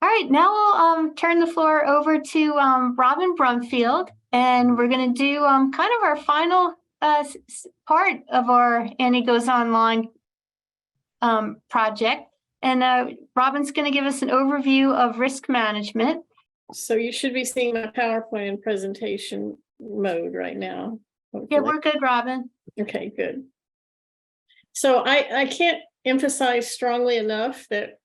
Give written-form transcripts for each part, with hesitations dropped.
All right, now we'll turn the floor over to Robin Brumfield, and we're going to do kind of our final part of our Annie Goes Online project. And Robin's going to give us an overview of risk management. So you should be seeing my PowerPoint in presentation mode right now. Hopefully. Yeah, we're good, Robin. Okay, good. So I can't emphasize strongly enough that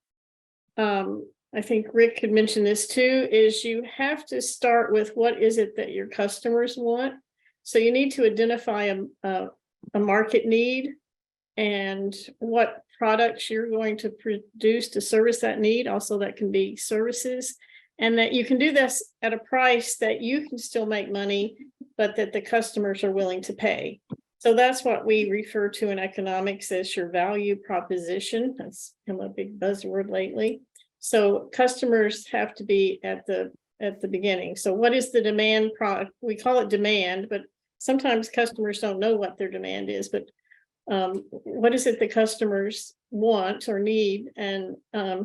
I think Rick could mention this too, is you have to start with what is it that your customers want. So you need to identify a market need and what products you're going to produce to service that need. Also, that can be services, and that you can do this at a price that you can still make money, but that the customers are willing to pay. So that's what we refer to in economics as your value proposition. That's become a big buzzword lately. So customers have to be at the beginning. So what is the demand product? We call it demand, but sometimes customers don't know what their demand is, but what is it the customers want or need, and a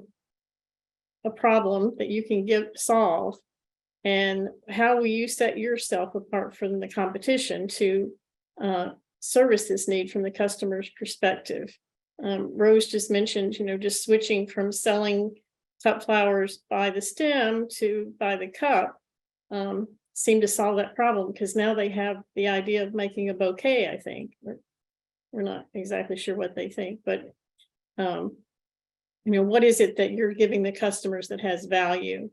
problem that you can solve, and how will you set yourself apart from the competition to service this need from the customer's perspective. Rose just mentioned, just switching from selling cut flowers by the stem to by the cup seemed to solve that problem, because now they have the idea of making a bouquet. I think we're not exactly sure what they think, but what is it that you're giving the customers that has value?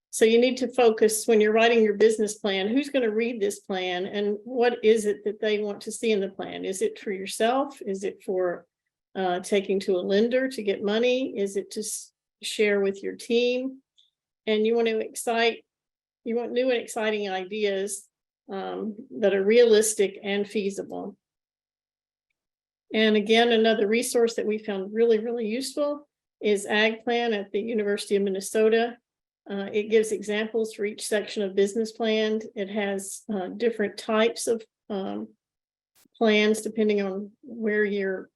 So you need to focus when you're writing your business plan, who's going to read this plan, and what is it that they want to see in the plan? Is it for yourself? Is it for taking to a lender to get money? Is it to share with your team? And you want new and exciting ideas that are realistic and feasible. And again, another resource that we found really, really useful is Ag Plan at the University of Minnesota. It gives examples for each section of business plan. It has different types of plans depending on where you're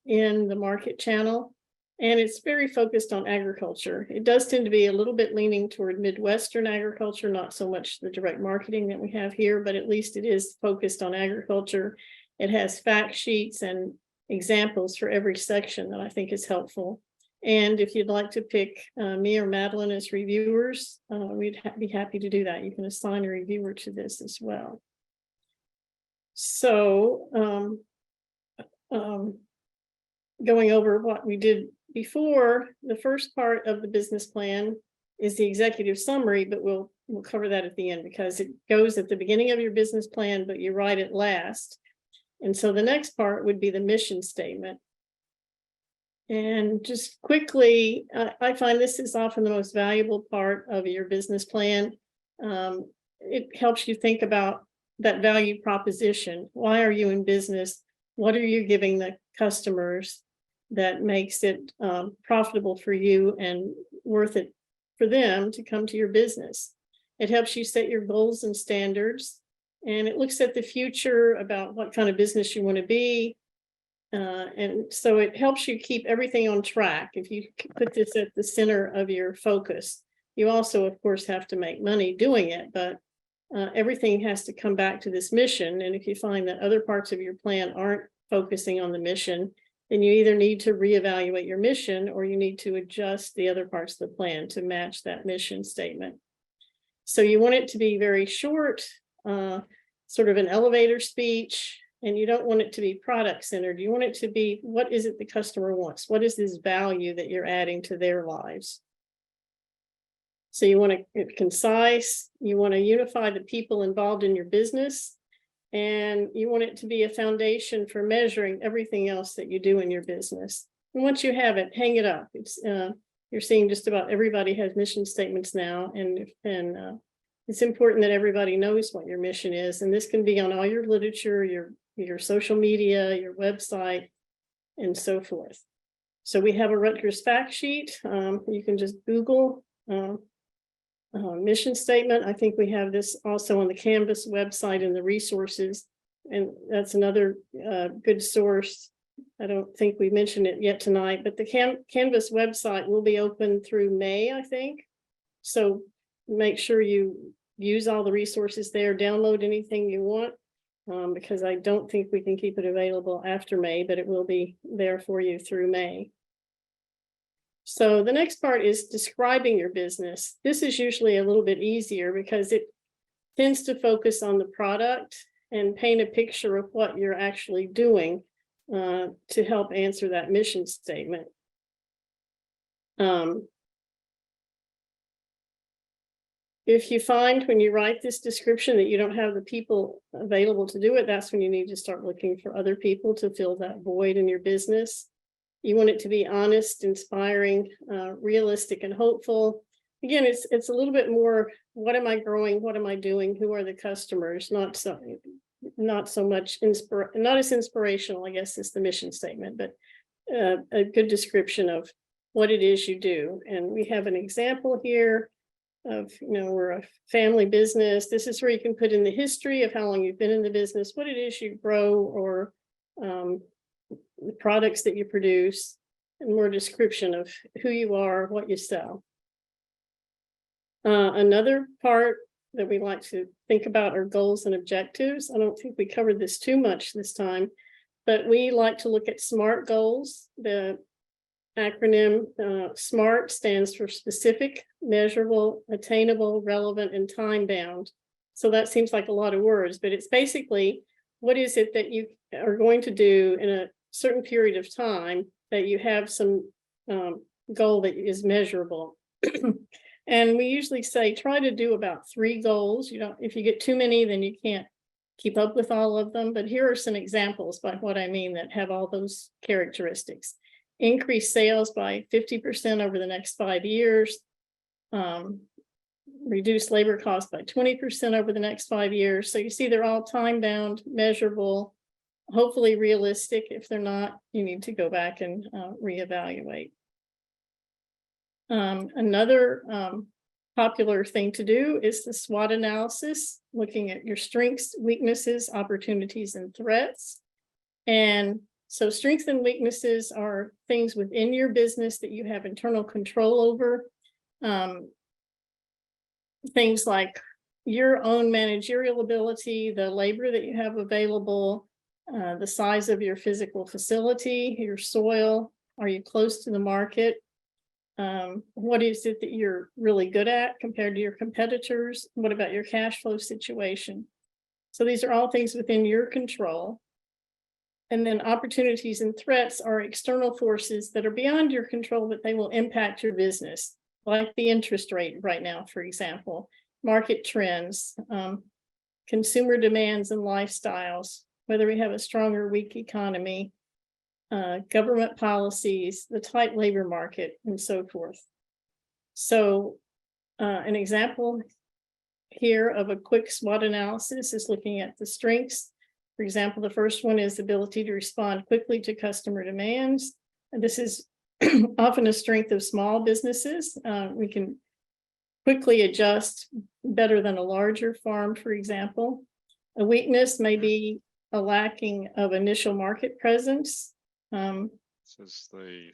in the market channel. And it's very focused on agriculture. It does tend to be a little bit leaning toward Midwestern agriculture, not so much the direct marketing that we have here, but at least it is focused on agriculture. It has fact sheets and examples for every section that I think is helpful. And if you'd like to pick me or Madeline as reviewers, we'd be happy to do that. You can assign a reviewer to this as well. So going over what we did before, the first part of the business plan is the executive summary, but we'll cover that at the end, because it goes at the beginning of your business plan, but you write it last. And so the next part would be the mission statement. And just quickly, I find this is often the most valuable part of your business plan. It helps you think about that value proposition. Why are you in business? What are you giving the customers that makes it profitable for you and worth it for them to come to your business? It helps you set your goals and standards, and it looks at the future about what kind of business you want to be. And so it helps you keep everything on track. If you put this at the center of your focus, you also, of course, have to make money doing it, but everything has to come back to this mission. And if you find that other parts of your plan aren't focusing on the mission, then you either need to reevaluate your mission, or you need to adjust the other parts of the plan to match that mission statement. So you want it to be very short, sort of an elevator speech, and you don't want it to be product centered. You want it to be, what is it the customer wants? What is this value that you're adding to their lives? So you want it concise, you want to unify the people involved in your business, and you want it to be a foundation for measuring everything else that you do in your business. And once you have it, hang it up. It's you're seeing just about everybody has mission statements now, and it's important that everybody knows what your mission is. And this can be on all your literature, your social media, your website, and so forth. So we have a Rutgers fact sheet. You can just Google mission statement. I think we have this also on the Canvas website in the resources, and that's another good source I don't think we mentioned it yet tonight, but the Canvas website will be open through May, I think. So make sure you use all the resources there, download anything you want, because I don't think we can keep it available after May, but it will be there for you through May. So the next part is describing your business. This is usually a little bit easier because it tends to focus on the product and paint a picture of what you're actually doing to help answer that mission statement. If you find when you write this description that you don't have the people available to do it, that's when you need to start looking for other people to fill that void in your business. You want it to be honest, inspiring, realistic, and hopeful. Again, it's a little bit more, what am I growing? What am I doing? Who are the customers? Not so much not as inspirational, I guess, is the mission statement, but a good description of what it is you do. And we have an example here of, we're a family business. This is where you can put in the history of how long you've been in the business, what it is you grow, or the products that you produce, and more description of who you are, what you sell. Another part that we like to think about are goals and objectives. I don't think we covered this too much this time, but we like to look at SMART goals. The acronym SMART stands for specific, measurable, attainable, relevant, and time-bound. So that seems like a lot of words, but it's basically, what is it that you are going to do in a certain period of time that you have some goal that is measurable. And we usually say try to do about 3 goals. If you get too many, then you can't keep up with all of them. But here are some examples by what I mean that have all those characteristics. Increase sales by 50% over the next 5 years. Reduce labor costs by 20% over the next 5 years. So you see they're all time-bound, measurable, hopefully realistic. If they're not, you need to go back and reevaluate. Another popular thing to do is the SWOT analysis, looking at your strengths, weaknesses, opportunities, and threats. And so strengths and weaknesses are things within your business that you have internal control over. Things like your own managerial ability, the labor that you have available, the size of your physical facility, your soil, are you close to the market? What is it that you're really good at compared to your competitors? What about your cash flow situation? So these are all things within your control. And then opportunities and threats are external forces that are beyond your control, but they will impact your business, like the interest rate right now, for example, market trends, consumer demands and lifestyles, whether we have a strong or weak economy, government policies, the tight labor market, and so forth. So an example here of a quick SWOT analysis is looking at the strengths. For example, the first one is the ability to respond quickly to customer demands. And this is often a strength of small businesses. We can quickly adjust better than a larger farm, for example. A weakness may be a lacking of initial market presence. This is the.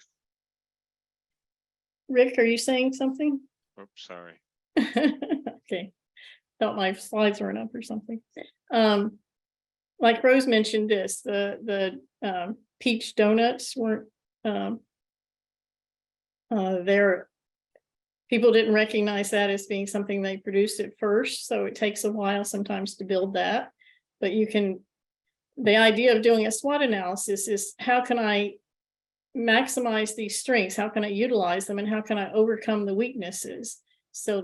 Rick, are you saying something? Oops, sorry. Okay, thought my slides weren't up or something. Like Rose mentioned, the peach donuts weren't there. People didn't recognize that as being something they produced at first, so it takes a while sometimes to build that. But the idea of doing a SWOT analysis is, how can I maximize these strengths? How can I utilize them? And how can I overcome the weaknesses? So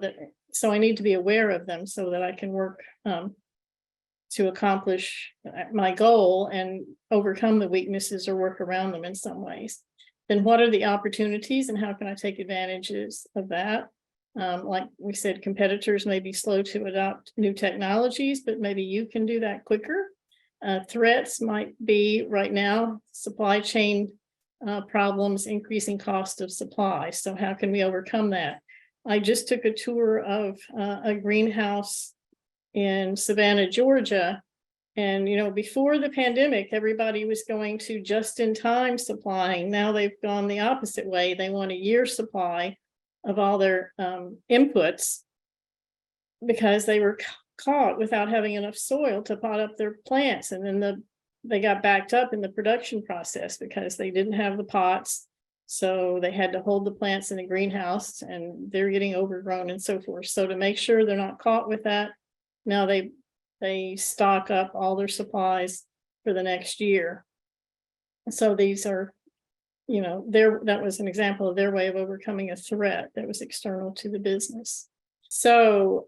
I need to be aware of them so that I can work to accomplish my goal and overcome the weaknesses or work around them in some ways. Then what are the opportunities and how can I take advantages of that? Like we said, competitors may be slow to adopt new technologies, but maybe you can do that quicker. Threats might be right now, supply chain problems, increasing cost of supply. So how can we overcome that? I just took a tour of a greenhouse in Savannah, Georgia, And, before the pandemic, everybody was going to just-in-time supplying. Now they've gone the opposite way. They want a year supply of all their inputs because they were caught without having enough soil to pot up their plants. And then they got backed up in the production process because they didn't have the pots. So they had to hold the plants in the greenhouse and they're getting overgrown and so forth. So to make sure they're not caught with that, now they stock up all their supplies for the next year. So these are, that was an example of their way of overcoming a threat that was external to the business. So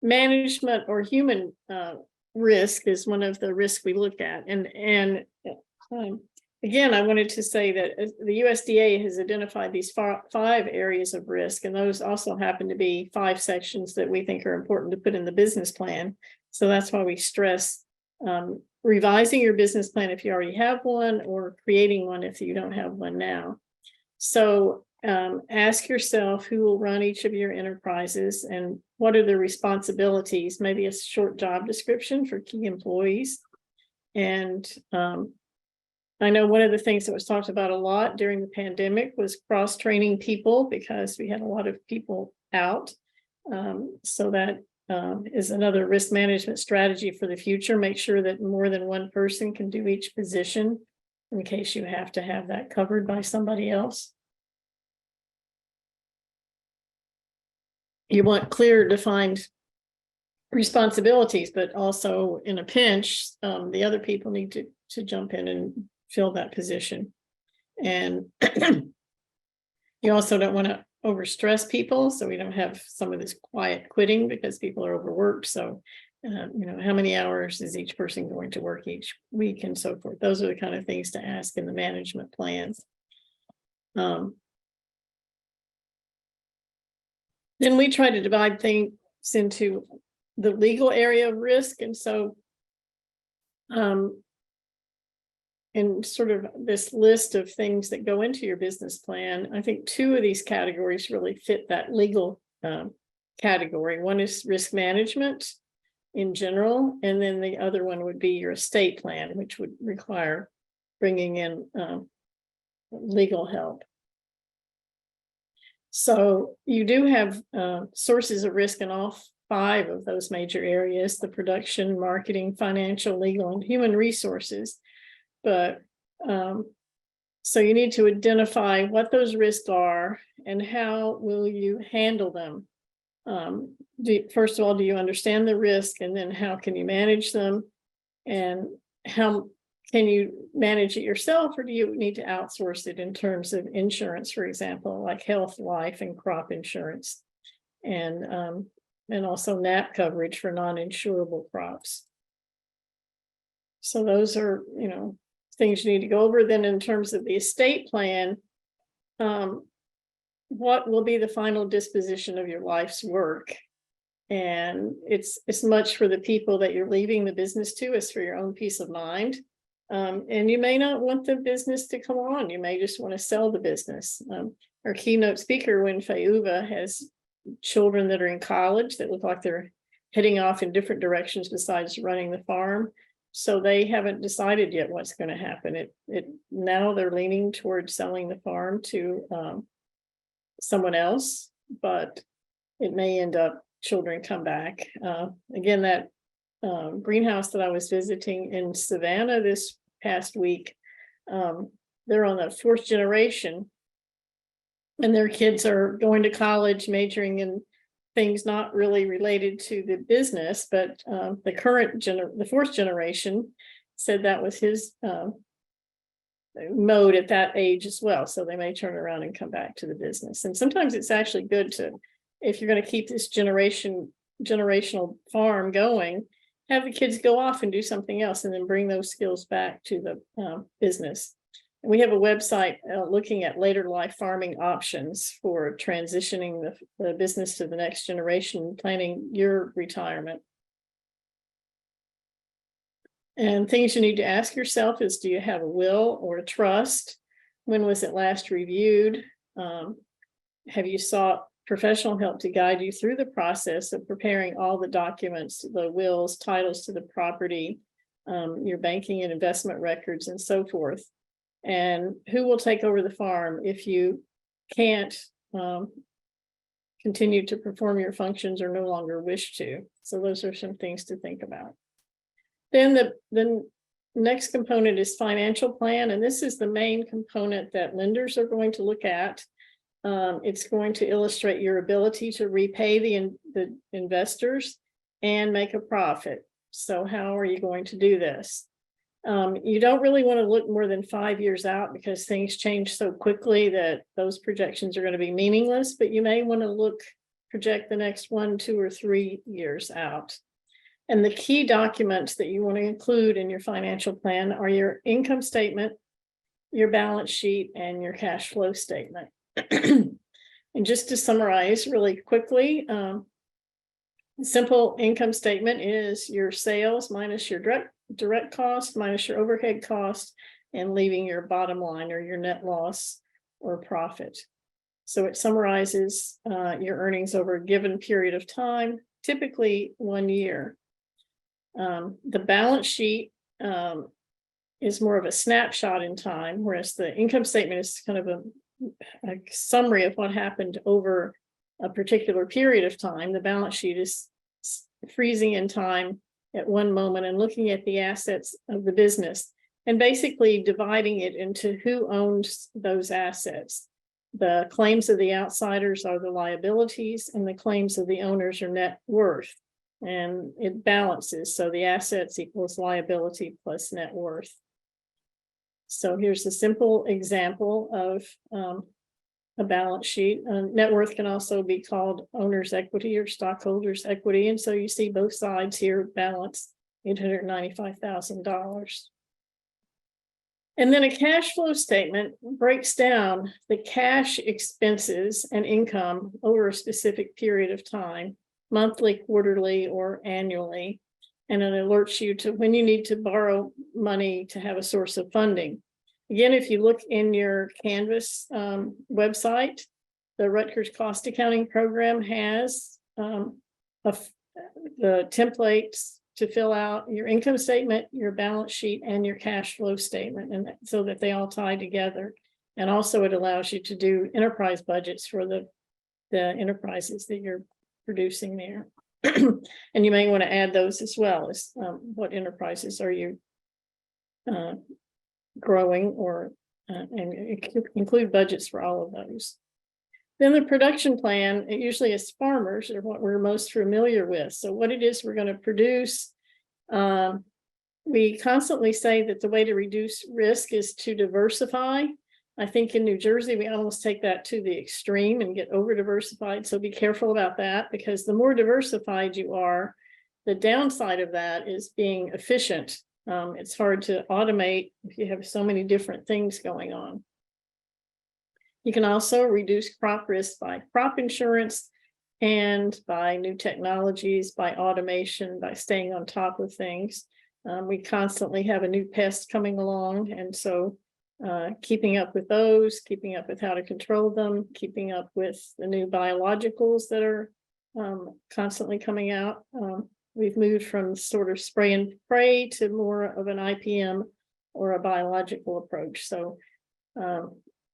management or human risk is one of the risks we look at. And again, I wanted to say that the USDA has identified these 5 areas of risk, and those also happen to be 5 sections that we think are important to put in the business plan. So that's why we stress revising your business plan if you already have one, or creating one if you don't have one now. So ask yourself who will run each of your enterprises and what are their responsibilities, maybe a short job description for key employees. And I know one of the things that was talked about a lot during the pandemic was cross-training people because we had a lot of people out. So that is another risk management strategy for the future. Make sure that more than one person can do each position in case you have to have that covered by somebody else. You want clear, defined responsibilities, but also in a pinch, the other people need to jump in and fill that position. And you also don't want to overstress people, so we don't have some of this quiet quitting because people are overworked. So how many hours is each person going to work each week and so forth. Those are the kind of things to ask in the management plans. Then we try to divide things into the legal area of risk. And so in sort of this list of things that go into your business plan, I think 2 of these categories really fit that legal category. One is risk management in general, and then the other one would be your estate plan, which would require bringing in legal help. So you do have sources of risk in all 5 of those major areas: the production, marketing, financial, legal, and human resources. But so you need to identify what those risks are and how will you handle them. First of all, do you understand the risk, and then how can you manage them, and how can you manage it yourself, or do you need to outsource it in terms of insurance, for example, like health, life, and crop insurance, and also NAP coverage for non-insurable crops. So those are, things you need to go over. Then in terms of the estate plan, what will be the final disposition of your life's work? And it's as much for the people that you're leaving the business to as for your own peace of mind. And you may not want the business to come on. You may just want to sell the business. Our keynote speaker, Winfei Uva, has children that are in college that look like they're heading off in different directions besides running the farm. So they haven't decided yet what's going to happen. Now they're leaning towards selling the farm to someone else, but it may end up children come back. Again, that greenhouse that I was visiting in Savannah this past week, they're on the 4th generation, and their kids are going to college, majoring in things not really related to the business, but the 4th generation said that was his mode at that age as well. So they may turn around and come back to the business. And sometimes it's actually good to, if you're going to keep this generational farm going, have the kids go off and do something else and then bring those skills back to the business. And we have a website looking at later life farming options for transitioning the business to the next generation, planning your retirement. And things you need to ask yourself is, do you have a will or a trust? When was it last reviewed? Have you sought professional help to guide you through the process of preparing all the documents, the wills, titles to the property, your banking and investment records and so forth. And who will take over the farm if you can't continue to perform your functions or no longer wish to. So those are some things to think about. Then the next component is financial plan, and this is the main component that lenders are going to look at. It's going to illustrate your ability to repay the investors and make a profit. So how are you going to do this? You don't really want to look more than 5 years out because things change so quickly that those projections are going to be meaningless, but you may want to project the next 1, 2, or 3 years out. And the key documents that you want to include in your financial plan are your income statement, your balance sheet, and your cash flow statement. And just to summarize really quickly, simple income statement is your sales minus your direct cost minus your overhead cost and leaving your bottom line or your net loss or profit. So it summarizes your earnings over a given period of time, typically 1 year. The balance sheet is more of a snapshot in time, whereas the income statement is kind of a summary of what happened over a particular period of time. The balance sheet is freezing in time at one moment and looking at the assets of the business and basically dividing it into who owns those assets. The claims of the outsiders are the liabilities, and the claims of the owners are net worth. And it balances. So the assets equals liability plus net worth. So here's a simple example of a balance sheet. Net worth can also be called owner's equity or stockholders' equity. And so you see both sides here balance $895,000. And then a cash flow statement breaks down the cash expenses and income over a specific period of time, monthly, quarterly, or annually. And it alerts you to when you need to borrow money to have a source of funding. Again, if you look in your Canvas website, the Rutgers Cost Accounting Program has the templates to fill out your income statement, your balance sheet, and your cash flow statement, and so that they all tie together. And also it allows you to do enterprise budgets for the enterprises that you're producing there. And you may want to add those as well as what enterprises are you growing, or and include budgets for all of those. Then the production plan, it usually as farmers are what we're most familiar with. So what it is we're going to produce, we constantly say that the way to reduce risk is to diversify. I think in New Jersey, we almost take that to the extreme and get over diversified. So be careful about that, because the more diversified you are, the downside of that is being efficient. It's hard to automate if you have so many different things going on. You can also reduce crop risk by crop insurance and by new technologies, by automation, by staying on top of things. We constantly have a new pest coming along, and so keeping up with those, keeping up with how to control them, keeping up with the new biologicals that are constantly coming out. We've moved from sort of spray and pray to more of an IPM or a biological approach. So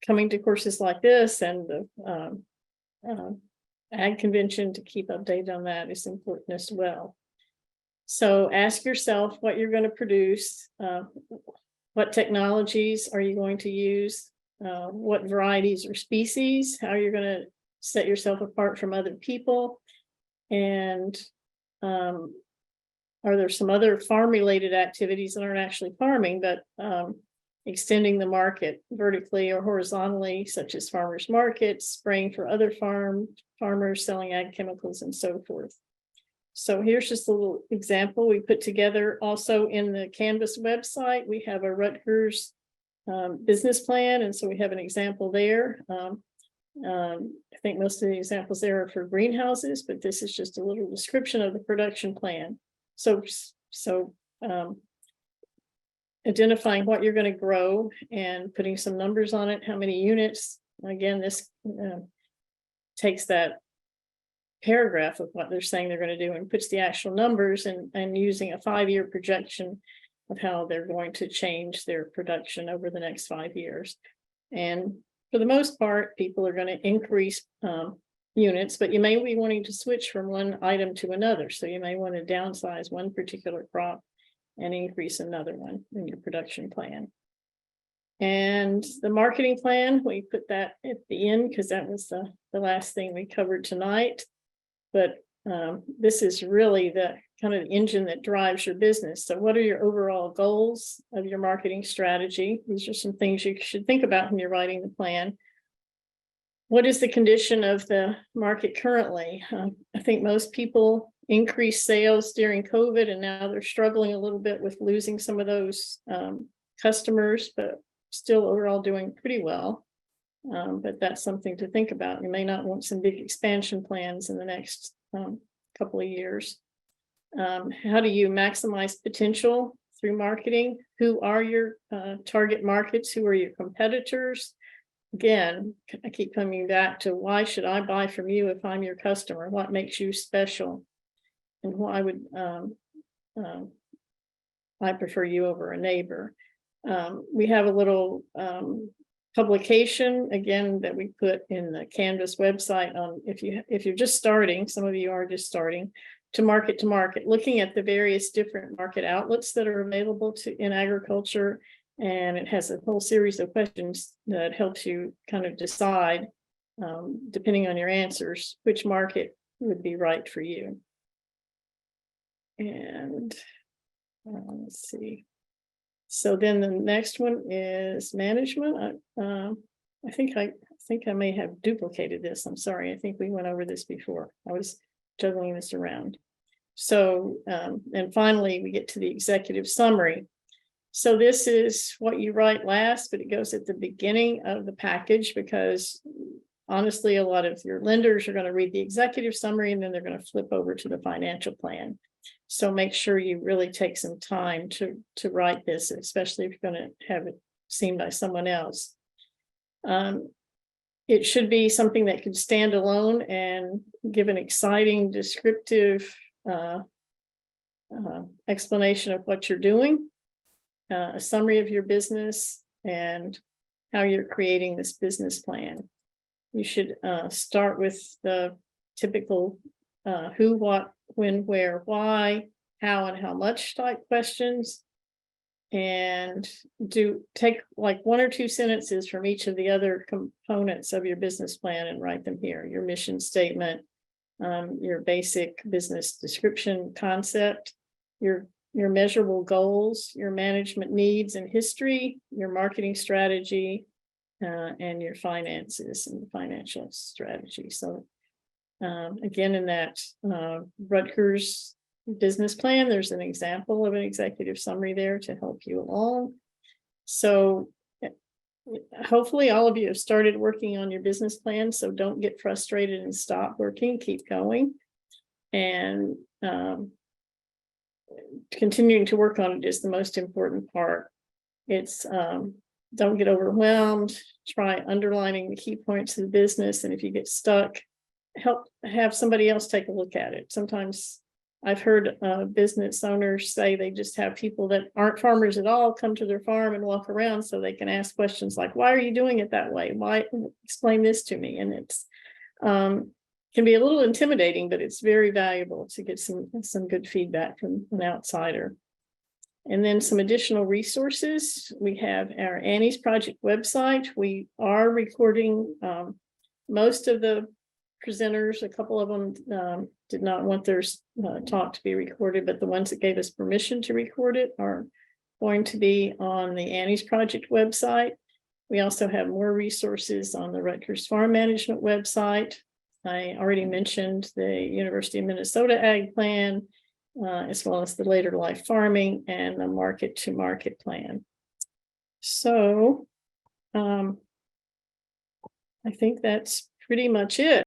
coming to courses like this and the Ag Convention to keep updated on that is important as well. So ask yourself what you're going to produce, what technologies are you going to use, what varieties or species, how you're going to set yourself apart from other people, and are there some other farm-related activities that aren't actually farming, but extending the market vertically or horizontally, such as farmers markets, spraying for other farmers, selling ag chemicals, and so forth. So here's just a little example we put together. Also in the Canvas website, we have a Rutgers business plan, and so we have an example there. I think most of the examples there are for greenhouses, but this is just a little description of the production plan. So identifying what you're going to grow and putting some numbers on it, how many units. Again, this takes that paragraph of what they're saying they're going to do and puts the actual numbers and using a 5-year projection of how they're going to change their production over the next 5 years. And for the most part, people are going to increase units, but you may be wanting to switch from one item to another. So you may want to downsize one particular crop and increase another one in your production plan. And the marketing plan, we put that at the end because that was the last thing we covered tonight. But this is really the kind of engine that drives your business. So what are your overall goals of your marketing strategy? These are some things you should think about when you're writing the plan. What is the condition of the market currently? I think most people increased sales during COVID, and now they're struggling a little bit with losing some of those customers, but still overall doing pretty well. But that's something to think about. You may not want some big expansion plans in the next couple of years. How do you maximize potential through marketing? Who are your target markets? Who are your competitors? Again, I keep coming back to why should I buy from you if I'm your customer? What makes you special? And why would I prefer you over a neighbor? We have a little publication again that we put in the Canvas website on if you're just starting, some of you are just starting, to market, looking at the various different market outlets that are available in agriculture. And it has a whole series of questions that helps you kind of decide, depending on your answers, which market would be right for you. And let's see. So then the next one is management. I think I may have duplicated this. I'm sorry. I think we went over this before. I was juggling this around. So, and finally, we get to the executive summary. So this is what you write last, but it goes at the beginning of the package because honestly, a lot of your lenders are going to read the executive summary and then they're going to flip over to the financial plan. So make sure you really take some time to write this, especially if you're going to have it seen by someone else. It should be something that could stand alone and give an exciting, descriptive explanation of what you're doing, a summary of your business, and how you're creating this business plan. You should start with the typical who, what, when, where, why, how, and how much type questions, and take like 1 or 2 sentences from each of the other components of your business plan and write them here. Your mission statement, your basic business description concept, your measurable goals, your management needs and history, your marketing strategy, and your finances and financial strategy. So again, in that Rutgers business plan, there's an example of an executive summary there to help you along. So hopefully all of you have started working on your business plan, so don't get frustrated and stop working, keep going. And continuing to work on it is the most important part. It's don't get overwhelmed, try underlining the key points of the business, and if you get stuck, have somebody else take a look at it. Sometimes I've heard business owners say they just have people that aren't farmers at all come to their farm and walk around so they can ask questions like, why are you doing it that way? Why? Explain this to me. And it's can be a little intimidating, but it's very valuable to get some good feedback from an outsider. And then some additional resources. We have our Annie's Project website. We are recording most of the presenters. A couple of them did not want their talk to be recorded, but the ones that gave us permission to record it are going to be on the Annie's Project website. We also have more resources on the Rutgers Farm Management website. I already mentioned the University of Minnesota Ag Plan, as well as the Later Life Farming and the Market to Market Plan. So I think that's pretty much it.